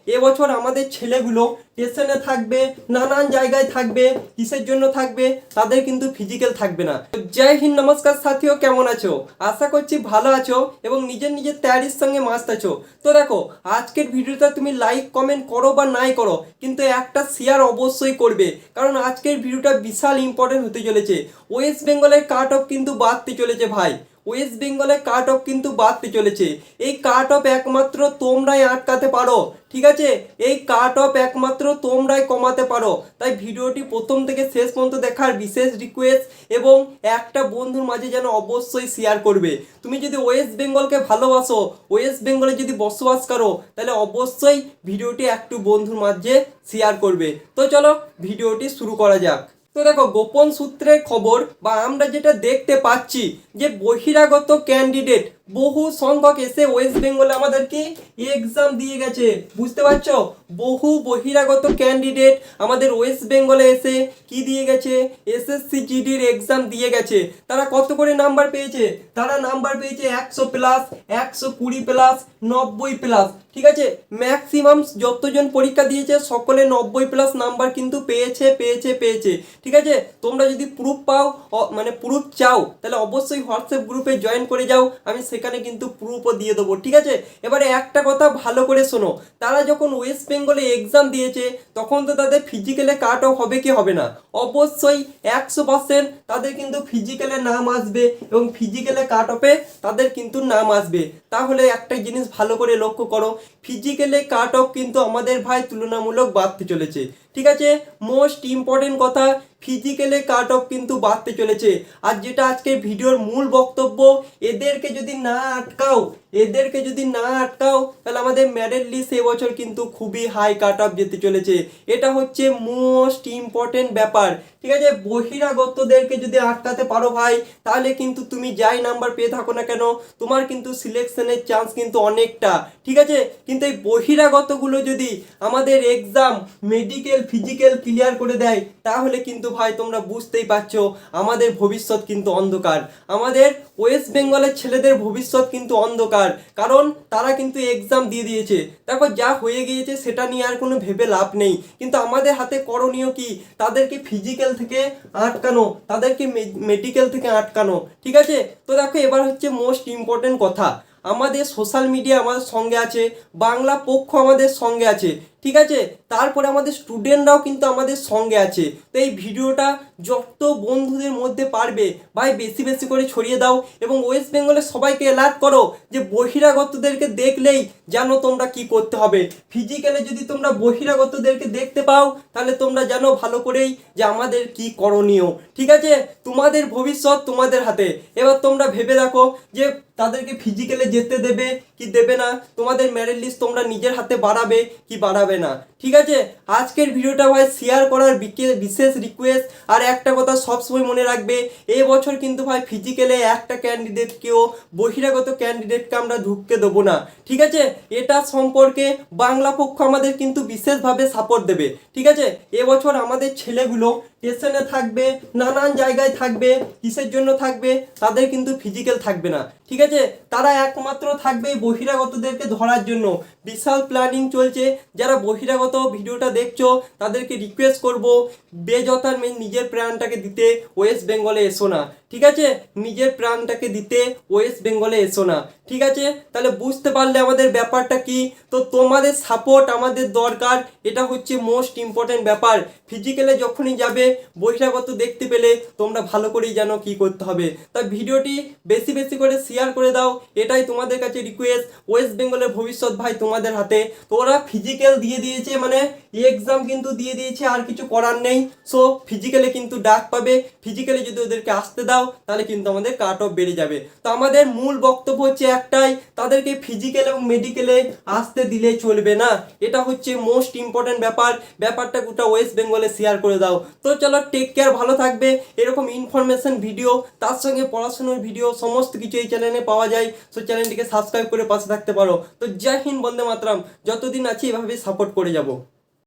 এবছর আমাদের ছেলেগুলো স্টেশনে থাকবে, নানান জায়গায় থাকবে, কিসের জন্য থাকবে, তাদের কিন্তু ফিজিক্যাল থাকবে না। জয় হিন্দ, নমস্কার সাথীও, কেমন আছো? আশা করছি ভালো আছো এবং নিজের নিজের তৈরির সঙ্গে মাস্ত আছো। তো দেখো, আজকের ভিডিওটা তুমি লাইক কমেন্ট করো বা নাই করো, কিন্তু একটা শেয়ার অবশ্যই করবে, কারণ আজকের ভিডিওটা বিশাল ইম্পর্টেন্ট হতে চলেছে। ওয়েস্ট বেঙ্গলের কাট অফ কিন্তু বাড়তে চলেছে ভাই, ওয়েস্ট বেঙ্গলের কাট অফ কিন্তু বাড়তে চলেছে। এই কাট অফ একমাত্র তোমরাই আটকাতে পারো, ঠিক আছে? এই কাট অফ একমাত্র তোমরাই কমাতে পারো। তাই ভিডিওটি প্রথম থেকে শেষ পর্যন্ত দেখার বিশেষ রিকোয়েস্ট, এবং একটা বন্ধুর মাঝে যেন অবশ্যই শেয়ার করবে। তুমি যদি ওয়েস্ট বেঙ্গলকে ভালোবাসো, ওয়েস্ট বেঙ্গলে যদি বসবাস করো, তাহলে অবশ্যই ভিডিওটি একটু বন্ধুর মাঝে শেয়ার করবে। তো চলো ভিডিওটি শুরু করা যাক। তো দেখো, গোপন সূত্রের খবর বা আমরা যেটা দেখতে পাচ্ছি যে বহিরাগত ক্যান্ডিডেট বহু সংখ্যক এসে ওয়েস্ট বেঙ্গলে আমাদেরকে এক্সাম দিয়ে গেছে, বুঝতে পারছো? বহু বহিরাগত ক্যান্ডিডেট আমাদের ওয়েস্ট বেঙ্গলে এসে কি দিয়ে গেছে, এসএসসি জিডির এক্সাম দিয়ে গেছে। তারা কত করে নাম্বার পেয়েছে? তারা নাম্বার পেয়েছে 100+, 120+, 90+, ঠিক আছে? ম্যাক্সিমাম যতজন পরীক্ষা দিয়েছে সকলে 90+ নাম্বার কিন্তু পেয়েছে পেয়েছে পেয়েছে ঠিক আছে? তোমরা যদি প্রুফ পাও, মানে প্রুফ চাও, তাহলে অবশ্যই হোয়াটসঅ্যাপ গ্রুপে জয়েন করে যাও, আমি সেখানে কিন্তু প্রুফও দিয়ে দেবো, ঠিক আছে? এবারে একটা কথা ভালো করে শোনো, তারা যখন ওয়েস্ট বেঙ্গলে এক্সাম দিয়েছে তখন তো তাদের ফিজিক্যালে কাট অফ হবে কি হবে না? অবশ্যই 100% তাদের কিন্তু ফিজিক্যালে নাম আসবে এবং ফিজিক্যালে কাট অফে তাদের কিন্তু নাম আসবে। তাহলে একটা জিনিস ভালো করে লক্ষ্য করো, ফিজিক্যালে কাট অফ কিন্তু আমাদের ভাই তুলনামূলক বাড়তে চলেছে, ঠিক আছে? মোস্ট ইম্পর্টেন্ট কথা, ফিজিক্যালে কাট অফ কিন্তু বাড়তে চলেছে। আর যেটা আজকে ভিডিওর মূল বক্তব্য, এদেরকে যদি না আটকাও, এদেরকে যদি না আটকাও, তাহলে আমাদের মেরিট লিস্ট এবছর কিন্তু খুবই হাই কাট অফ যেতে চলেছে। এটা হচ্ছে মোস্ট ইম্পর্টেন্ট ব্যাপার, ঠিক আছে? বহিরাগতদেরকে যদি আটকাতে পারো ভাই, তাহলে কিন্তু তুমি যাই নাম্বার পেয়ে থাকো না কেন, তোমার কিন্তু সিলেকশনের চান্স কিন্তু অনেকটা, ঠিক আছে? কিন্তু এই বহিরাগতগুলো যদি আমাদের এক্সাম, মেডিকেল, ফিজিক্যাল ক্লিয়ার করে দেয়, তাহলে কিন্তু ভাই তোমরা বুঝতেই পারছো আমাদের ভবিষ্যৎ কিন্তু অন্ধকার, আমাদের ওয়েস্ট বেঙ্গলের ছেলেদের ভবিষ্যৎ কিন্তু অন্ধকার, কারণ তারা কিন্তু এক্সাম দিয়ে দিয়েছে। দেখো, যা হয়ে গিয়েছে সেটা নিয়ে আর কোনো ভেবে লাভ নেই, কিন্তু আমাদের হাতে করণীয় কি? তাদেরকে ফিজিক্যাল থেকে আটকানো, তাদেরকে মেডিকেল থেকে আটকানো, ঠিক আছে? তো দেখো, এবার হচ্ছে মোস্ট ইম্পর্টেন্ট কথা, আমাদের সোশ্যাল মিডিয়া আমাদের সঙ্গে আছে, বাংলা পক্ষ আমাদের সঙ্গে আছে, ঠিক আছে? তারপরে আমাদের স্টুডেন্টরাও কিন্তু আমাদের সঙ্গে আছে। তো এই ভিডিওটা যত বন্ধুদের মধ্যে পারবে ভাই বেশি বেশি করে ছড়িয়ে দাও, এবং ওয়েস্ট বেঙ্গলের সবাইকে অ্যালার্ট করো যে বহিরাগতদেরকে দেখলেই জানো তোমরা কি করতে হবে। ফিজিক্যালে যদি তোমরা বহিরাগতদেরকে দেখতে পাও, তাহলে তোমরা জানো ভালো করেই যে আমাদের কি করণীয়, ঠিক আছে? তোমাদের ভবিষ্যৎ তোমাদের হাতে। এবার তোমরা ভেবে দেখো যে তাদেরকে ফিজিক্যালে যেতে দেবে কি দেবে না, তোমাদের মেরিট লিস্ট তোমরা নিজের হাতে বাড়াবে কি বাড়াবে না, ঠিক আছে? আজকের ভিডিওটা ভাই শেয়ার করার বিশেষ রিকোয়েস্ট। আর একটা কথা সবসময় মনে রাখবে, এই বছর কিন্তু ভাই ফিজিক্যালে একটা ক্যান্ডিডেটকেও, বহিরাগত ক্যান্ডিডেটকে আমরা ঢুকতে দেবো না, ঠিক আছে? এটা সম্পর্কে বাংলা পক্ষ আমাদের কিন্তু বিশেষভাবে সাপোর্ট দেবে, ঠিক আছে? এবছর আমাদের ছেলেগুলো স্টেশনে থাকবে, নানান জায়গায় থাকবে, কিসের জন্য থাকবে, তাদের কিন্তু ফিজিক্যাল থাকবে না, ঠিক আছে? তারা একমাত্র থাকবে বহিরাগতদেরকে ধরার জন্য। বিশাল প্ল্যানিং চলছে। যারা বহিরাগত ভিডিওটা দেখছো তাদেরকে রিকোয়েস্ট করব, বেজতার নিজের প্রাণটাকে দিতে ওয়েস্ট বেঙ্গলে এসো না, ঠিক আছে? নিজের প্রাণটাকে দিতে ওয়েস্ট বেঙ্গলে এসো না, ঠিক আছে? তাহলে বুঝতে পারলে আমাদের ব্যাপারটা কি। তো তোমাদের সাপোর্ট আমাদের দরকার, এটা হচ্ছে মোস্ট ইম্পর্টেন্ট ব্যাপার। ফিজিক্যালে যখনই যাবে, বহিরাগত দেখতে পেলে তোমরা ভালো করেই জানো কি করতে হবে। তাই ভিডিওটি বেশি বেশি করে শেয়ার করে দাও, এটাই তোমাদের কাছে রিকোয়েস্ট। ওয়েস্ট বেঙ্গলের ভবিষ্যৎ ভাই তোমাদের হাতে। তো ওরা ফিজিক্যাল দিয়ে দিয়েছে, মানে এক্সাম কিন্তু দিয়ে দিয়েছে, আর কিছু করার নেই। সো ফিজিক্যালে কিন্তু ডাক পাবে, ফিজিক্যালি যদি ওদেরকে আসতে দাও, তাহলে কিন্তু আমাদের কাট অফ বেড়ে যাবে। তো আমাদের মূল বক্তব্য হচ্ছে একটাই, তাদেরকে ফিজিক্যাল এবং মেডিকেলে আসতে দিলে চলবে না। এটা হচ্ছে মোস্ট ইম্পর্টেন্ট ব্যাপার। ব্যাপারটা গোটা ওয়েস্ট বেঙ্গলে শেয়ার করে দাও। তো চলো, টেক কেয়ার, ভালো থাকবে। এরকম ইনফরমেশন ভিডিও, তার সঙ্গে পড়াশোনার ভিডিও, সমস্ত কিছু এই চ্যানেলে পাওয়া যায়। সো চ্যানেলটিকে সাবস্ক্রাইব করে পাশে থাকতে পারো। তো জয় হিন্দ, বন্দে মাতরম। যতদিন আছি এভাবে সাপোর্ট করে যাব।